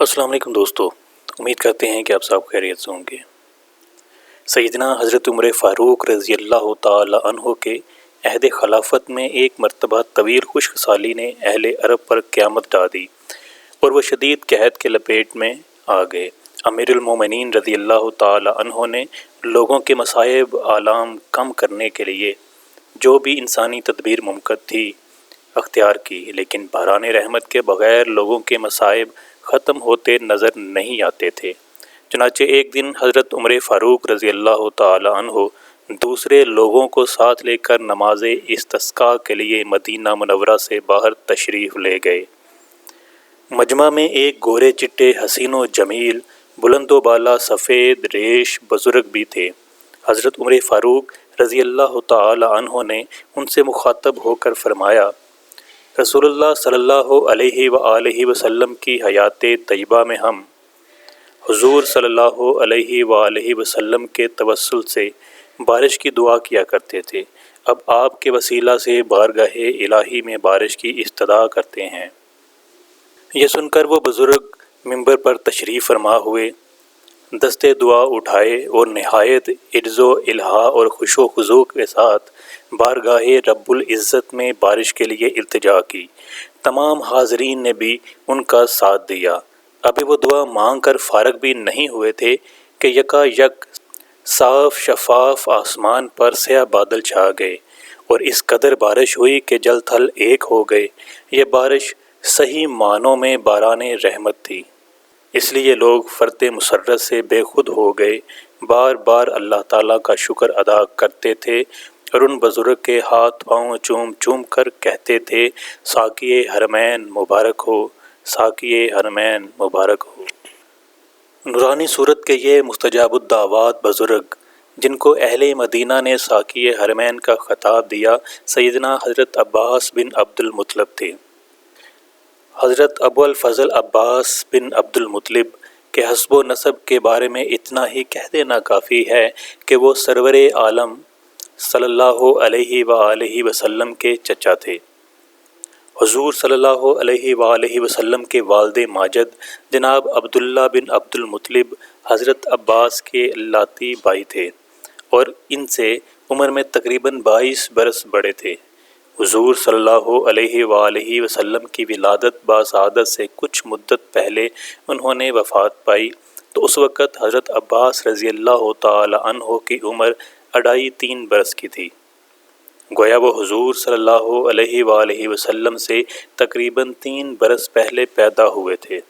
السلام علیکم دوستو، امید کرتے ہیں کہ آپ سب خیریت سے ہوں گے۔ سیدنا حضرت عمر فاروق رضی اللہ تعالی عنہ کے عہد خلافت میں ایک مرتبہ طویل خشک سالی نے اہل عرب پر قیامت ڈال دی اور وہ شدید قحط کے لپیٹ میں آ گئے۔ امیر المومنین رضی اللہ تعالی عنہ نے لوگوں کے مصائب آلام کم کرنے کے لیے جو بھی انسانی تدبیر ممکن تھی اختیار کی، لیکن بحران رحمت کے بغیر لوگوں کے مصائب ختم ہوتے نظر نہیں آتے تھے۔ چنانچہ ایک دن حضرت عمر فاروق رضی اللہ تعالی عنہ دوسرے لوگوں کو ساتھ لے کر نماز استسقاء کے لیے مدینہ منورہ سے باہر تشریف لے گئے۔ مجمع میں ایک گورے چٹے حسین و جمیل بلند و بالا سفید ریش بزرگ بھی تھے۔ حضرت عمر فاروق رضی اللہ تعالی عنہ نے ان سے مخاطب ہو کر فرمایا، رسول اللہ صلی اللہ علیہ وآلہ وسلم کی حیات طیبہ میں ہم حضور صلی اللہ علیہ وآلہ وسلم کے توسل سے بارش کی دعا کیا کرتے تھے، اب آپ کے وسیلہ سے بارگاہ الہی میں بارش کی استدعا کرتے ہیں۔ یہ سن کر وہ بزرگ منبر پر تشریف فرما ہوئے، دستے دعا اٹھائے اور نہایت عجز و الہا اور خوش و خضوع کے ساتھ بارگاہ رب العزت میں بارش کے لیے التجا کی۔ تمام حاضرین نے بھی ان کا ساتھ دیا۔ ابھی وہ دعا مانگ کر فارغ بھی نہیں ہوئے تھے کہ یکا یک صاف شفاف آسمان پر سیاہ بادل چھا گئے اور اس قدر بارش ہوئی کہ جل تھل ایک ہو گئے۔ یہ بارش صحیح معنوں میں باران رحمت تھی، اس لیے لوگ فرط مسرت سے بے خود ہو گئے، بار بار اللہ تعالیٰ کا شکر ادا کرتے تھے اور ان بزرگ کے ہاتھ پاؤں چوم چوم کر کہتے تھے، ساقی حرمین مبارک ہو، ساقی حرمین مبارک ہو۔ نورانی صورت کے یہ مستجاب الدعوات بزرگ جن کو اہل مدینہ نے ساقی حرمین کا خطاب دیا، سیدنا حضرت عباس بن عبد المطلب تھے۔ حضرت ابو الفضل عباس بن عبد المطلب کے حسب و نسب کے بارے میں اتنا ہی کہہ دینا کافی ہے کہ وہ سرور عالم صلی اللہ علیہ وآلہ وسلم کے چچا تھے۔ حضور صلی اللہ علیہ وآلہ وسلم کے والد ماجد جناب عبداللہ بن عبد المطلب حضرت عباس کے لاتی بھائی تھے اور ان سے عمر میں تقریباً 22 برس بڑے تھے۔ حضور صلی اللہ علیہ وآلہ وسلم کی ولادت باسعادت سے کچھ مدت پہلے انہوں نے وفات پائی تو اس وقت حضرت عباس رضی اللہ تعالی عنہ کی عمر 2.5-3 برس کی تھی، گویا وہ حضور صلی اللہ علیہ وآلہ وسلم سے تقریباً 3 برس پہلے پیدا ہوئے تھے۔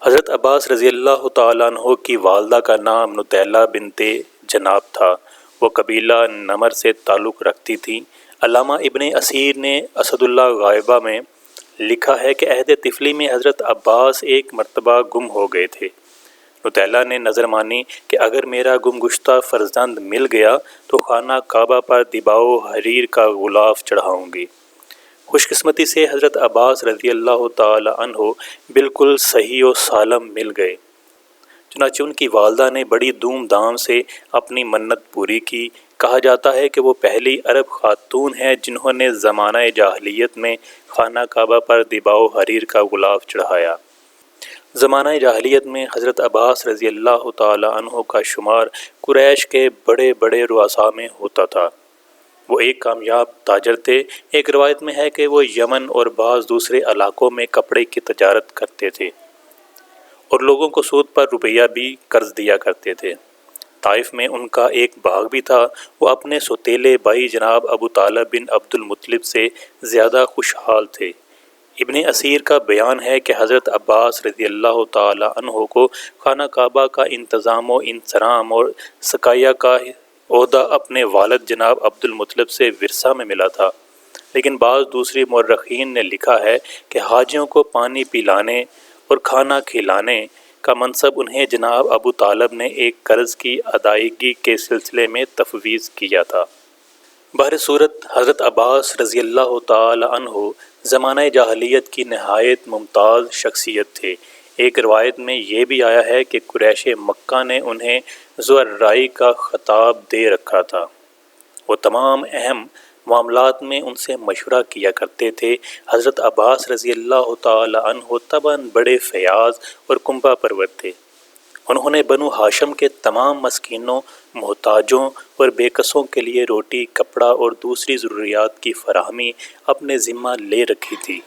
حضرت عباس رضی اللہ تعالی عنہ کی والدہ کا نام نطیلہ بنت جناب تھا، وہ قبیلہ نمر سے تعلق رکھتی تھیں۔ علامہ ابن اسیر نے اسد اللہ غائبہ میں لکھا ہے کہ عہد طفلی میں حضرت عباس ایک مرتبہ گم ہو گئے تھے۔ نطیلہ نے نظر مانی کہ اگر میرا گم گشتہ فرزند مل گیا تو خانہ کعبہ پر دباؤ حریر کا غلاف چڑھاؤں گی۔ خوش قسمتی سے حضرت عباس رضی اللہ تعالی عنہ بالکل صحیح و سالم مل گئے۔ چنانچہ ان کی والدہ نے بڑی دھوم دھام سے اپنی منت پوری کی۔ کہا جاتا ہے کہ وہ پہلی عرب خاتون ہیں جنہوں نے زمانہ جاہلیت میں خانہ کعبہ پر دباؤ حریر کا غلاف چڑھایا۔ زمانہ جاہلیت میں حضرت عباس رضی اللہ تعالی عنہ کا شمار قریش کے بڑے بڑے رؤساء میں ہوتا تھا۔ وہ ایک کامیاب تاجر تھے۔ ایک روایت میں ہے کہ وہ یمن اور بعض دوسرے علاقوں میں کپڑے کی تجارت کرتے تھے اور لوگوں کو سود پر روپیہ بھی قرض دیا کرتے تھے۔ طائف میں ان کا ایک باغ بھی تھا۔ وہ اپنے سوتیلے بھائی جناب ابو طالب بن عبد المطلب سے زیادہ خوشحال تھے۔ ابن اسیر کا بیان ہے کہ حضرت عباس رضی اللہ تعالی عنہ کو خانہ کعبہ کا انتظام و انصرام اور سقائیہ کا عہدہ اپنے والد جناب عبد المطلب سے ورثہ میں ملا تھا، لیکن بعض دوسری مورخین نے لکھا ہے کہ حاجیوں کو پانی پلانے اور کھانا کھلانے کا منصب انہیں جناب ابو طالب نے ایک قرض کی ادائیگی کے سلسلے میں تفویض کیا تھا۔ بہر صورت حضرت عباس رضی اللہ تعالی عنہ زمانہ جاہلیت کی نہایت ممتاز شخصیت تھے۔ ایک روایت میں یہ بھی آیا ہے کہ قریش مکہ نے انہیں ذو الرأی کا خطاب دے رکھا تھا۔ وہ تمام اہم معاملات میں ان سے مشورہ کیا کرتے تھے۔ حضرت عباس رضی اللہ تعالی عنہ طبعاً بڑے فیاض اور کنبہ پرور تھے۔ انہوں نے بنو ہاشم کے تمام مسکینوں، محتاجوں اور بے کسوں کے لیے روٹی، کپڑا اور دوسری ضروریات کی فراہمی اپنے ذمہ لے رکھی تھی،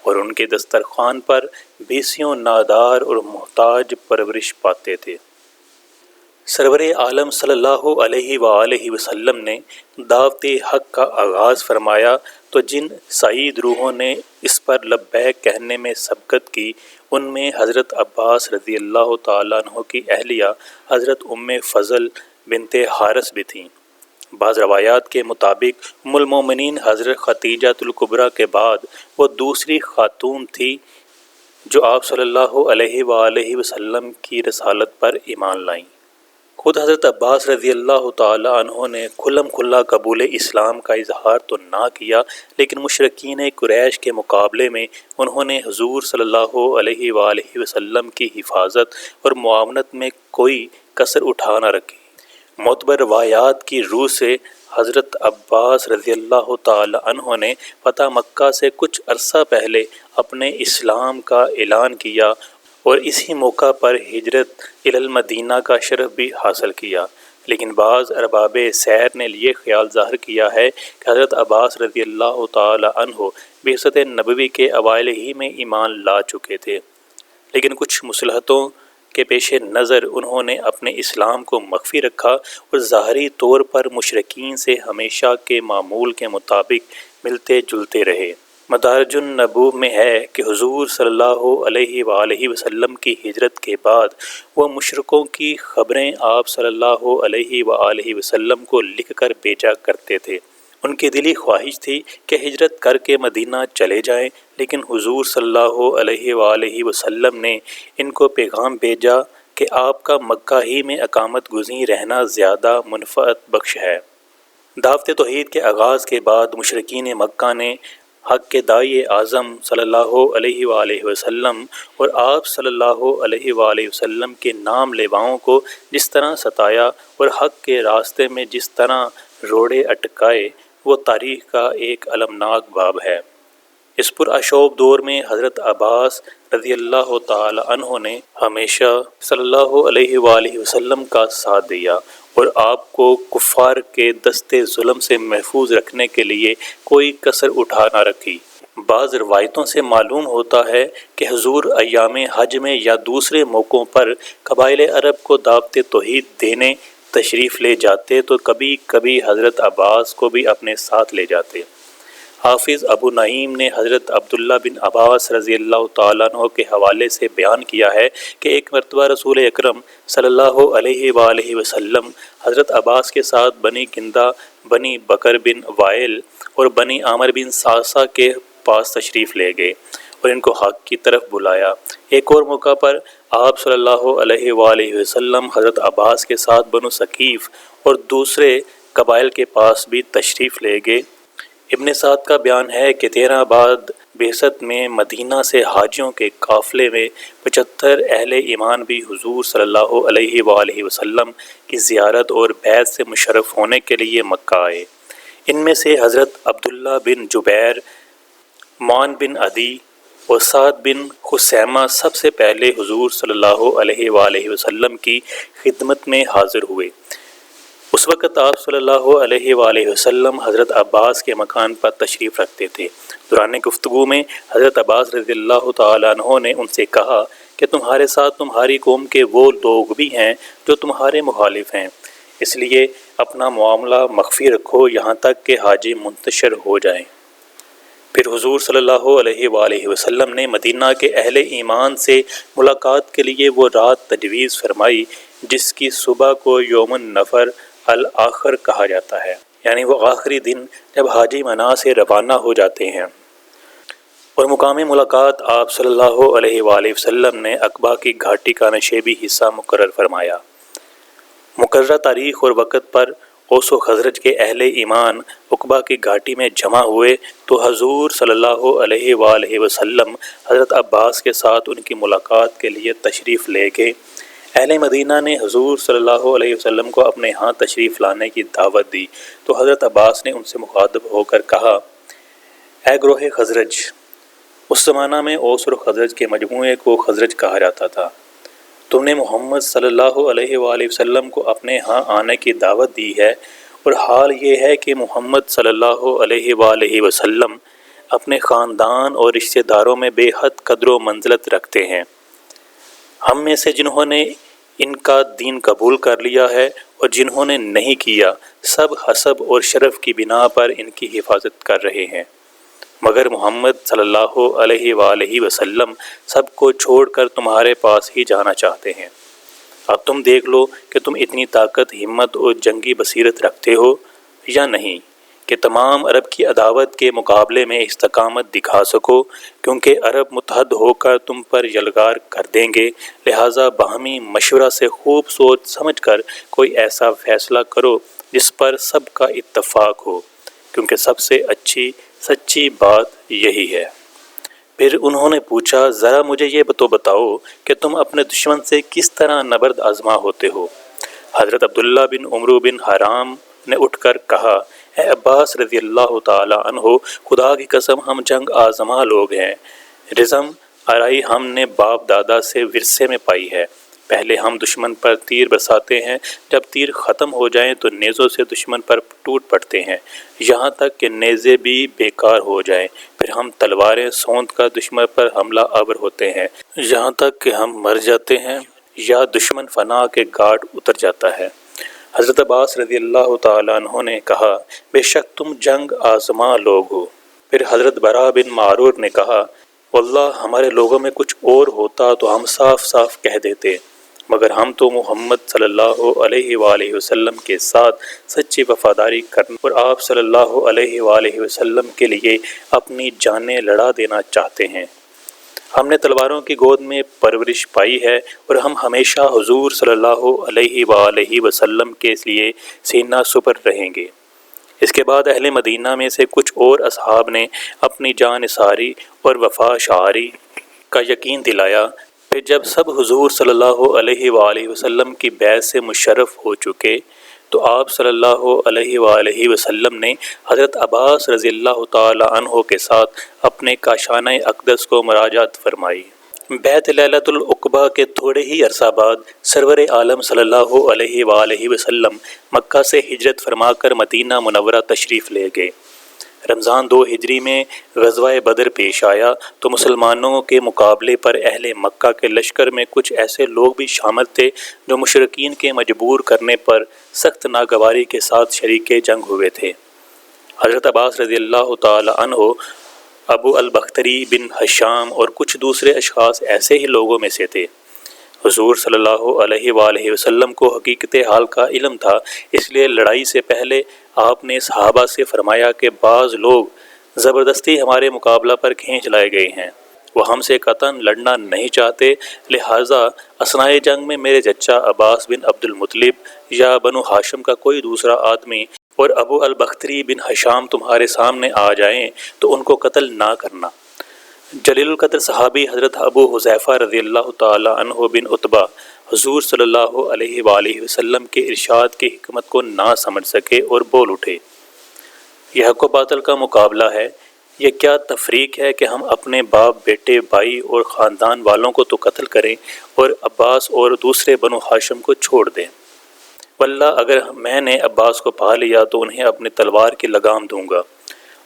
اور ان کے دسترخوان پر بیسیوں نادار اور محتاج پرورش پاتے تھے۔ سرور عالم صلی اللہ علیہ وآلہ وسلم نے دعوت حق کا آغاز فرمایا تو جن سعید روحوں نے اس پر لبیک کہنے میں سبقت کی، ان میں حضرت عباس رضی اللہ تعالیٰ عنہ کی اہلیہ حضرت ام فضل بنت حارث بھی تھیں۔ بعض روایات کے مطابق ام المومنین حضرت خدیجہ الکبریٰ کے بعد وہ دوسری خاتون تھی جو آپ صلی اللہ علیہ وآلہ وسلم کی رسالت پر ایمان لائیں۔ خود حضرت عباس رضی اللہ تعالی عنہ نے کھلم کھلا قبول اسلام کا اظہار تو نہ کیا، لیکن مشرکین قریش کے مقابلے میں انہوں نے حضور صلی اللہ علیہ وآلہ وسلم کی حفاظت اور معاونت میں کوئی کسر اٹھا نہ رکھی۔ معتبر روایات کی روح سے حضرت عباس رضی اللہ تعالی عنہ نے فتح مکہ سے کچھ عرصہ پہلے اپنے اسلام کا اعلان کیا اور اسی موقع پر ہجرت المدینہ کا شرف بھی حاصل کیا، لیکن بعض ارباب سیر نے یہ خیال ظاہر کیا ہے کہ حضرت عباس رضی اللہ تعالی عنہ بعثت نبوی کے اوائل ہی میں ایمان لا چکے تھے، لیکن کچھ مصلحتوں کے پیش نظر انہوں نے اپنے اسلام کو مخفی رکھا اور ظاہری طور پر مشرکین سے ہمیشہ کے معمول کے مطابق ملتے جلتے رہے۔ مدارج النبوہ میں ہے کہ حضور صلی اللہ علیہ وآلہ وسلم کی ہجرت کے بعد وہ مشرکوں کی خبریں آپ صلی اللہ علیہ وآلہ وسلم کو لکھ کر بھیجا کرتے تھے۔ ان کی دلی خواہش تھی کہ ہجرت کر کے مدینہ چلے جائیں، لیکن حضور صلی اللہ علیہ وآلہ وسلم نے ان کو پیغام بھیجا کہ آپ کا مکہ ہی میں اقامت گزین رہنا زیادہ منفعت بخش ہے۔ دعوت توحید کے آغاز کے بعد مشرکین مکہ نے حق کے داعی اعظم صلی اللہ علیہ وآلہ وسلم اور آپ صلی اللہ علیہ وآلہ وسلم کے نام لیواؤں کو جس طرح ستایا اور حق کے راستے میں جس طرح روڑے اٹکائے، وہ تاریخ کا ایک المناک باب ہے۔ اس پرآشوب دور میں حضرت عباس رضی اللہ تعالی عنہ نے ہمیشہ صلی اللہ علیہ وآلہ وسلم کا ساتھ دیا اور آپ کو کفار کے دست ظلم سے محفوظ رکھنے کے لیے کوئی کسر اٹھا نہ رکھی۔ بعض روایتوں سے معلوم ہوتا ہے کہ حضور ایام حج میں یا دوسرے موقعوں پر قبائل عرب کو دعوت توحید دینے تشریف لے جاتے تو کبھی کبھی حضرت عباس کو بھی اپنے ساتھ لے جاتے۔ حافظ ابو نعیم نے حضرت عبداللہ بن عباس رضی اللہ تعالیٰ عنہ کے حوالے سے بیان کیا ہے کہ ایک مرتبہ رسول اکرم صلی اللہ علیہ وآلہ وسلم حضرت عباس کے ساتھ بنی کندہ، بنی بکر بن وائل اور بنی عامر بن صعصع کے پاس تشریف لے گئے اور ان کو حق کی طرف بلایا۔ ایک اور موقع پر آپ صلی اللہ علیہ وآلہ وسلم حضرت عباس کے ساتھ بنو ثقیف اور دوسرے قبائل کے پاس بھی تشریف لے گئے۔ ابن سعد کا بیان ہے کہ 13 بعد بعثت میں مدینہ سے حاجیوں کے قافلے میں 75 اہل ایمان بھی حضور صلی اللہ علیہ وآلہ وسلم کی زیارت اور بیعت سے مشرف ہونے کے لیے مکہ آئے۔ ان میں سے حضرت عبداللہ بن جبیر، معن بن عدی اور سعد بن خثیمہ سب سے پہلے حضور صلی اللہ علیہ وآلہ وسلم کی خدمت میں حاضر ہوئے۔ اس وقت آپ صلی اللہ علیہ وآلہ وسلم حضرت عباس کے مکان پر تشریف رکھتے تھے۔ دوران گفتگو میں حضرت عباس رضی اللہ تعالیٰ عنہ نے ان سے کہا کہ تمہارے ساتھ تمہاری قوم کے وہ لوگ بھی ہیں جو تمہارے مخالف ہیں، اس لیے اپنا معاملہ مخفی رکھو یہاں تک کہ حاجی منتشر ہو جائیں۔ پھر حضور صلی اللہ علیہ وآلہ وسلم نے مدینہ کے اہل ایمان سے ملاقات کے لیے وہ رات تجویز فرمائی جس کی صبح کو یوم النفر الآخر کہا جاتا ہے، یعنی وہ آخری دن جب حاجی منا سے روانہ ہو جاتے ہیں، اور مقام ملاقات آپ صلی اللہ علیہ وآلہ وسلم نے عقبہ کی گھاٹی کا نشیبی حصہ مقرر فرمایا۔ مقررہ تاریخ اور وقت پر اوس و خزرج کے اہل ایمان عقبہ کی گھاٹی میں جمع ہوئے تو حضور صلی اللہ علیہ وآلہ وسلم حضرت عباس کے ساتھ ان کی ملاقات کے لیے تشریف لے گئے۔ اہل مدینہ نے حضور صلی اللہ علیہ وسلم کو اپنے ہاں تشریف لانے کی دعوت دی تو حضرت عباس نے ان سے مخاطب ہو کر کہا، اے گروہ خزرج، اس زمانہ میں اوس اور خزرج کے مجموعے کو خزرج کہا جاتا تھا، تم نے محمد صلی اللہ علیہ وآلہ وسلم کو اپنے ہاں آنے کی دعوت دی ہے، اور حال یہ ہے کہ محمد صلی اللہ علیہ وآلہ وسلم اپنے خاندان اور رشتہ داروں میں بے حد قدر و منزلت رکھتے ہیں۔ ہم میں سے جنہوں نے ان کا دین قبول کر لیا ہے اور جنہوں نے نہیں کیا، سب حسب اور شرف کی بنا پر ان کی حفاظت کر رہے ہیں، مگر محمد صلی اللہ علیہ وآلہ وسلم سب کو چھوڑ کر تمہارے پاس ہی جانا چاہتے ہیں۔ اب تم دیکھ لو کہ تم اتنی طاقت، ہمت اور جنگی بصیرت رکھتے ہو یا نہیں کہ تمام عرب کی عداوت کے مقابلے میں استقامت دکھا سکو، کیونکہ عرب متحد ہو کر تم پر یلغار کر دیں گے، لہٰذا باہمی مشورہ سے خوب سوچ سمجھ کر کوئی ایسا فیصلہ کرو جس پر سب کا اتفاق ہو، کیونکہ سب سے اچھی سچی بات یہی ہے۔ پھر انہوں نے پوچھا، ذرا مجھے یہ تو بتاؤ کہ تم اپنے دشمن سے کس طرح نبرد آزما ہوتے ہو؟ حضرت عبداللہ بن عمرو بن حرام نے اٹھ کر کہا، اے عباس رضی اللہ تعالی عنہ، خدا کی قسم ہم جنگ آزما لوگ ہیں۔ رزم آرائی ہم نے باپ دادا سے ورثے میں پائی ہے۔ پہلے ہم دشمن پر تیر برساتے ہیں، جب تیر ختم ہو جائیں تو نیزوں سے دشمن پر ٹوٹ پڑتے ہیں، یہاں تک کہ نیزے بھی بیکار ہو جائیں، پھر ہم تلواریں سونت کر دشمن پر حملہ آور ہوتے ہیں، یہاں تک کہ ہم مر جاتے ہیں یا دشمن فنا کے گھاٹ اتر جاتا ہے۔ حضرت عباس رضی اللہ تعالیٰ عنہ نے کہا، بے شک تم جنگ آزما لوگ ہو۔ پھر حضرت برا بن معرور نے کہا، واللہ ہمارے لوگوں میں کچھ اور ہوتا تو ہم صاف صاف کہہ دیتے، مگر ہم تو محمد صلی اللہ علیہ وآلہ وسلم کے ساتھ سچی وفاداری کرنے اور آپ صلی اللہ علیہ وآلہ وسلم کے لیے اپنی جانیں لڑا دینا چاہتے ہیں۔ ہم نے تلواروں کی گود میں پرورش پائی ہے اور ہم ہمیشہ حضور صلی اللہ علیہ وآلہ وسلم کے لیے سینہ سپر رہیں گے۔ اس کے بعد اہل مدینہ میں سے کچھ اور اصحاب نے اپنی جان نثاری اور وفا شعاری کا یقین دلایا۔ پھر جب سب حضور صلی اللہ علیہ وآلہ وسلم کی بیعت سے مشرف ہو چکے تو آپ صلی اللہ علیہ وآلہ وسلم نے حضرت عباس رضی اللہ تعالی عنہ کے ساتھ اپنے کاشانہ اقدس کو مراجعت فرمائی۔ بیعت لیلۃ العقبہ کے تھوڑے ہی عرصہ بعد سرور عالم صلی اللہ علیہ وآلہ وسلم مکہ سے ہجرت فرما کر مدینہ منورہ تشریف لے گئے۔ رمضان 2 ہجری میں غزوہ بدر پیش آیا تو مسلمانوں کے مقابلے پر اہل مکہ کے لشکر میں کچھ ایسے لوگ بھی شامل تھے جو مشرکین کے مجبور کرنے پر سخت ناگواری کے ساتھ شریک جنگ ہوئے تھے۔ حضرت عباس رضی اللہ تعالی عنہ، ابو البختری بن حشام اور کچھ دوسرے اشخاص ایسے ہی لوگوں میں سے تھے۔ حضور صلی اللہ علیہ وآلہ وسلم کو حقیقت حال کا علم تھا، اس لیے لڑائی سے پہلے آپ نے صحابہ سے فرمایا کہ بعض لوگ زبردستی ہمارے مقابلہ پر کھینچ لائے گئے ہیں، وہ ہم سے قطعاً لڑنا نہیں چاہتے، لہٰذا اثناء جنگ میں میرے چچا عباس بن عبد المطلب یا بنو ہاشم کا کوئی دوسرا آدمی اور ابو البختری بن حشام تمہارے سامنے آ جائیں تو ان کو قتل نہ کرنا۔ جلیل القدر صحابی حضرت ابو حذیفہ رضی اللہ تعالی عنہ بن عتبہ حضور صلی اللہ علیہ وآلہ وسلم کے ارشاد کی حکمت کو نہ سمجھ سکے اور بول اٹھے، یہ حق و باطل کا مقابلہ ہے، یہ کیا تفریق ہے کہ ہم اپنے باپ، بیٹے، بھائی اور خاندان والوں کو تو قتل کریں اور عباس اور دوسرے بنو ہاشم کو چھوڑ دیں؟ واللہ اگر میں نے عباس کو پا لیا تو انہیں اپنے تلوار کی لگام دوں گا۔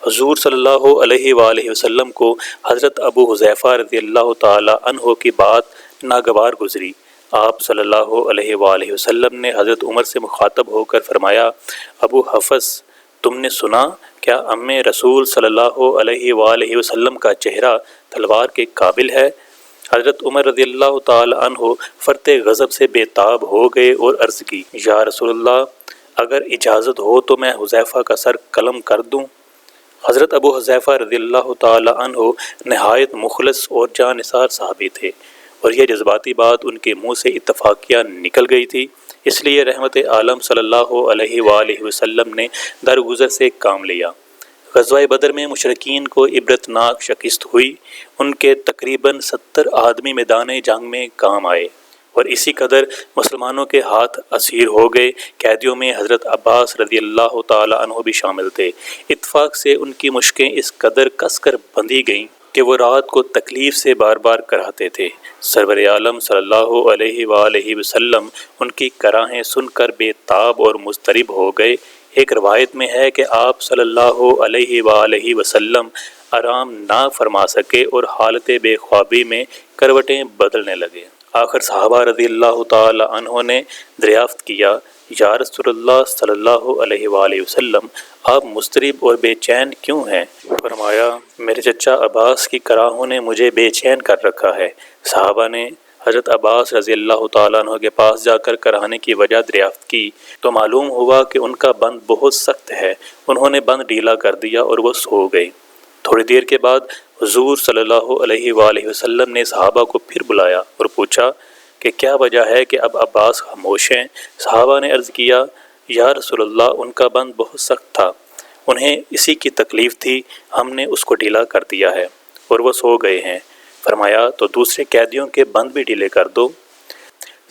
حضور صلی اللہ علیہ وآلہ وسلم کو حضرت ابو حذیفہ رضی اللہ تعالی عنہ کی بات ناگوار گزری۔ آپ صلی اللہ علیہ وآلہ وسلم نے حضرت عمر سے مخاطب ہو کر فرمایا، ابو حفص، تم نے سنا کیا ام رسول صلی اللہ علیہ وآلہ وسلم کا چہرہ تلوار کے قابل ہے؟ حضرت عمر رضی اللہ تعالی عنہ فرط غضب سے بے تاب ہو گئے اور عرض کی، یا رسول اللہ، اگر اجازت ہو تو میں حذیفہ کا سر قلم کر دوں۔ حضرت ابو حذیفہ رضی اللہ تعالی عنہ نہایت مخلص اور جان نثار صحابی تھے، اور یہ جذباتی بات ان کے منہ سے اتفاقیہ نکل گئی تھی، اس لیے رحمت عالم صلی اللہ علیہ وآلہ وسلم نے درگزر سے کام لیا۔ غزوہ بدر میں مشرکین کو عبرتناک شکست ہوئی، ان کے تقریباً 70 آدمی میدان جنگ میں کام آئے اور اسی قدر مسلمانوں کے ہاتھ اسیر ہو گئے۔ قیدیوں میں حضرت عباس رضی اللہ تعالی عنہ بھی شامل تھے۔ اتفاق سے ان کی مشقیں اس قدر کس کر بندھی گئیں کہ وہ رات کو تکلیف سے بار بار کراہتے تھے۔ سرور عالم صلی اللہ علیہ وآلہ وسلم ان کی کراہیں سن کر بے تاب اور مضطرب ہو گئے۔ ایک روایت میں ہے کہ آپ صلی اللہ علیہ وآلہ وسلم آرام نہ فرما سکے اور حالت بے خوابی میں کروٹیں بدلنے لگے۔ آخر صحابہ رضی اللہ تعالی عنہ نے دریافت کیا، یا رسول اللہ صلی اللہ علیہ وآلہ وسلم، آپ مضطرب اور بے چین کیوں ہیں؟ فرمایا، میرے چچا عباس کی کراہوں نے مجھے بے چین کر رکھا ہے۔ صحابہ نے حضرت عباس رضی اللہ تعالیٰ عنہ کے پاس جا کر کراہنے کی وجہ دریافت کی تو معلوم ہوا کہ ان کا بند بہت سخت ہے۔ انہوں نے بند ڈھیلا کر دیا اور وہ سو گئے۔ تھوڑی دیر کے بعد حضور صلی اللہ علیہ وآلہ وسلم نے صحابہ کو پھر بلایا اور پوچھا کہ کیا وجہ ہے کہ اب عباس خاموش ہیں؟ صحابہ نے عرض کیا، یا رسول اللہ، ان کا بند بہت سخت تھا، انہیں اسی کی تکلیف تھی، ہم نے اس کو ڈھیلا کر دیا ہے اور وہ سو گئے ہیں۔ فرمایا، تو دوسرے قیدیوں کے بند بھی ڈھیلے کر دو۔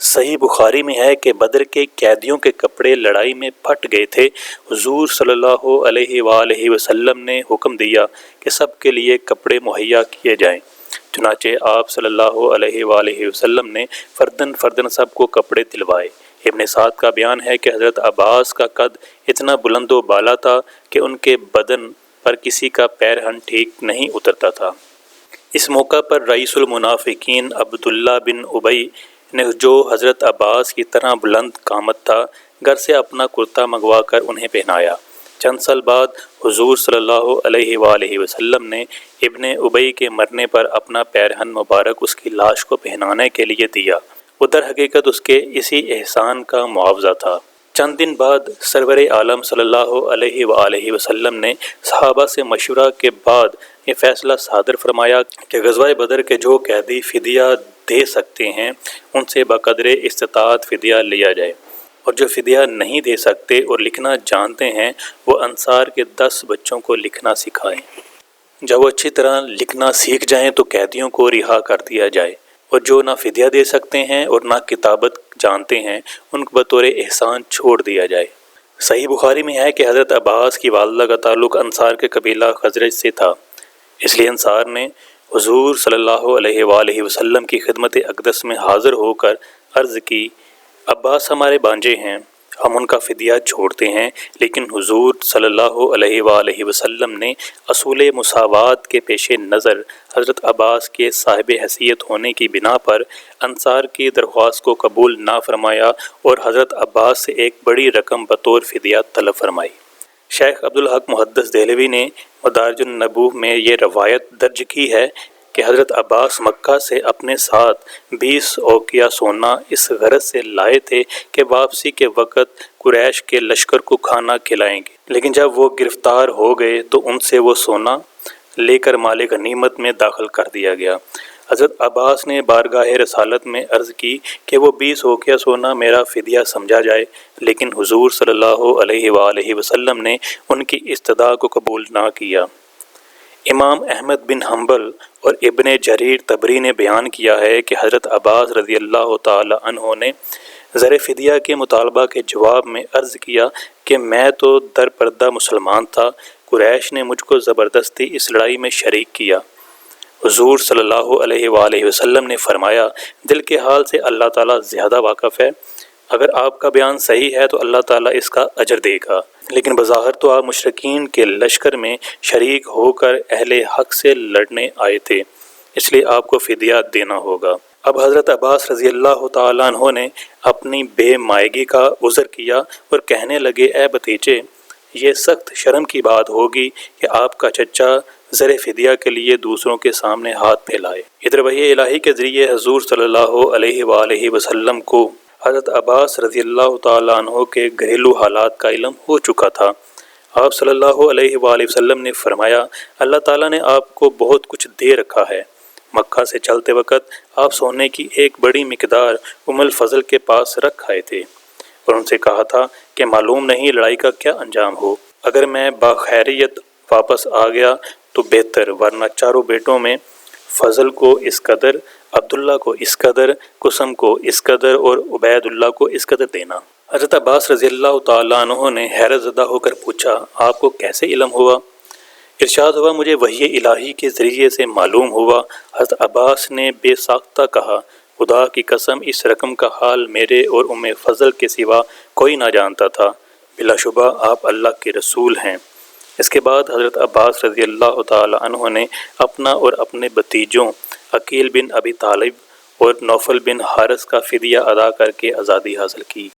صحیح بخاری میں ہے کہ بدر کے قیدیوں کے کپڑے لڑائی میں پھٹ گئے تھے۔ حضور صلی اللہ علیہ وآلہ وسلم نے حکم دیا کہ سب کے لیے کپڑے مہیا کیے جائیں۔ چنانچہ آپ صلی اللہ علیہ وآلہ وسلم نے فردن سب کو کپڑے دلوائے۔ ابن سعد کا بیان ہے کہ حضرت عباس کا قد اتنا بلند و بالا تھا کہ ان کے بدن پر کسی کا پیرہن ٹھیک نہیں اترتا تھا۔ اس موقع پر رئیس المنافقین عبداللہ بن ابی نے، جو حضرت عباس کی طرح بلند قامت تھا، گھر سے اپنا کرتا منگوا کر انہیں پہنایا۔ چند سال بعد حضور صلی اللہ علیہ وآلہ وسلم نے ابن ابی کے مرنے پر اپنا پیرہن مبارک اس کی لاش کو پہنانے کے لیے دیا۔ وہ در حقیقت اس کے اسی احسان کا معاوضہ تھا۔ چند دن بعد سرور عالم صلی اللہ علیہ وآلہ وسلم نے صحابہ سے مشورہ کے بعد یہ فیصلہ صادر فرمایا کہ غزوہ بدر کے جو قیدی فدیہ دے سکتے ہیں ان سے بقدر استطاعت فدیہ لیا جائے، اور جو فدیہ نہیں دے سکتے اور لکھنا جانتے ہیں وہ انصار کے 10 بچوں کو لکھنا سکھائیں۔ جب وہ اچھی طرح لکھنا سیکھ جائیں تو قیدیوں کو رہا کر دیا جائے، اور جو نہ فدیہ دے سکتے ہیں اور نہ کتابت جانتے ہیں ان کو بطور احسان چھوڑ دیا جائے۔ صحیح بخاری میں ہے کہ حضرت عباس کی والدہ کا تعلق انصار کے قبیلہ خزرج سے تھا، اس لیے انصار نے حضور صلی اللہ علیہ وآلہ وسلم کی خدمت اقدس میں حاضر ہو کر عرض کی، عباس ہمارے بانجے ہیں، ہم ان کا فدیہ چھوڑتے ہیں، لیکن حضور صلی اللہ علیہ وآلہ وسلم نے اصول مساوات کے پیش نظر حضرت عباس کے صاحب حیثیت ہونے کی بنا پر انصار کی درخواست کو قبول نہ فرمایا اور حضرت عباس سے ایک بڑی رقم بطور فدیہ طلب فرمائی۔ شیخ عبدالحق محدث دہلوی نے مدارج النبوہ میں یہ روایت درج کی ہے کہ حضرت عباس مکہ سے اپنے ساتھ 20 اوقیہ سونا اس غرض سے لائے تھے کہ واپسی کے وقت قریش کے لشکر کو کھانا کھلائیں گے، لیکن جب وہ گرفتار ہو گئے تو ان سے وہ سونا لے کر مال غنیمت میں داخل کر دیا گیا۔ حضرت عباس نے بارگاہ رسالت میں عرض کی کہ وہ 20 اوقیہ سونا میرا فدیہ سمجھا جائے، لیکن حضور صلی اللہ علیہ وآلہ وسلم نے ان کی استدعا کو قبول نہ کیا۔ امام احمد بن حنبل اور ابن جریر طبری نے بیان کیا ہے کہ حضرت عباس رضی اللہ تعالی عنہ نے زر فدیہ کے مطالبہ کے جواب میں عرض کیا کہ میں تو در پردہ مسلمان تھا، قریش نے مجھ کو زبردستی اس لڑائی میں شریک کیا۔ حضور صلی اللہ علیہ وآلہ وسلم نے فرمایا، دل کے حال سے اللہ تعالیٰ زیادہ واقف ہے، اگر آپ کا بیان صحیح ہے تو اللہ تعالیٰ اس کا اجر دے گا، لیکن بظاہر تو آپ مشرکین کے لشکر میں شریک ہو کر اہل حق سے لڑنے آئے تھے، اس لیے آپ کو فدیہ دینا ہوگا۔ اب حضرت عباس رضی اللہ تعالیٰ عنہ نے اپنی بے مائگی کا عذر کیا اور کہنے لگے، اے بھتیجے، یہ سخت شرم کی بات ہوگی کہ آپ کا چچا زر فدیہ کے لیے دوسروں کے سامنے ہاتھ پھیلائے۔ ادھر وحی الہی کے ذریعے حضور صلی اللہ علیہ وآلہ وسلم کو حضرت عباس رضی اللہ تعالیٰ عنہ کے گھریلو حالات کا علم ہو چکا تھا۔ آپ صلی اللہ علیہ وآلہ وسلم نے فرمایا، اللہ تعالیٰ نے آپ کو بہت کچھ دے رکھا ہے۔ مکہ سے چلتے وقت آپ سونے کی ایک بڑی مقدار ام الفضل کے پاس رکھ آئے تھے اور ان سے کہا تھا کہ معلوم نہیں لڑائی کا کیا انجام ہو، اگر میں باخیریت واپس آ گیا تو بہتر، ورنہ چاروں بیٹوں میں فضل کو اس قدر عبداللہ کو اس قدر، قسم کو اس قدر اور عبید اللہ کو اس قدر دینا۔ حضرت عباس رضی اللہ تعالیٰ عنہ نے حیرت زدہ ہو کر پوچھا، آپ کو کیسے علم ہوا؟ ارشاد ہوا، مجھے وحی الہی کے ذریعے سے معلوم ہوا۔ حضرت عباس نے بے ساختہ کہا، خدا کی قسم اس رقم کا حال میرے اور ام فضل کے سوا کوئی نہ جانتا تھا، بلا شبہ آپ اللہ کے رسول ہیں۔ اس کے بعد حضرت عباس رضی اللہ تعالی عنہ نے اپنا اور اپنے بھتیجوں عقیل بن ابی طالب اور نوفل بن حارث کا فدیہ ادا کر کے آزادی حاصل کی۔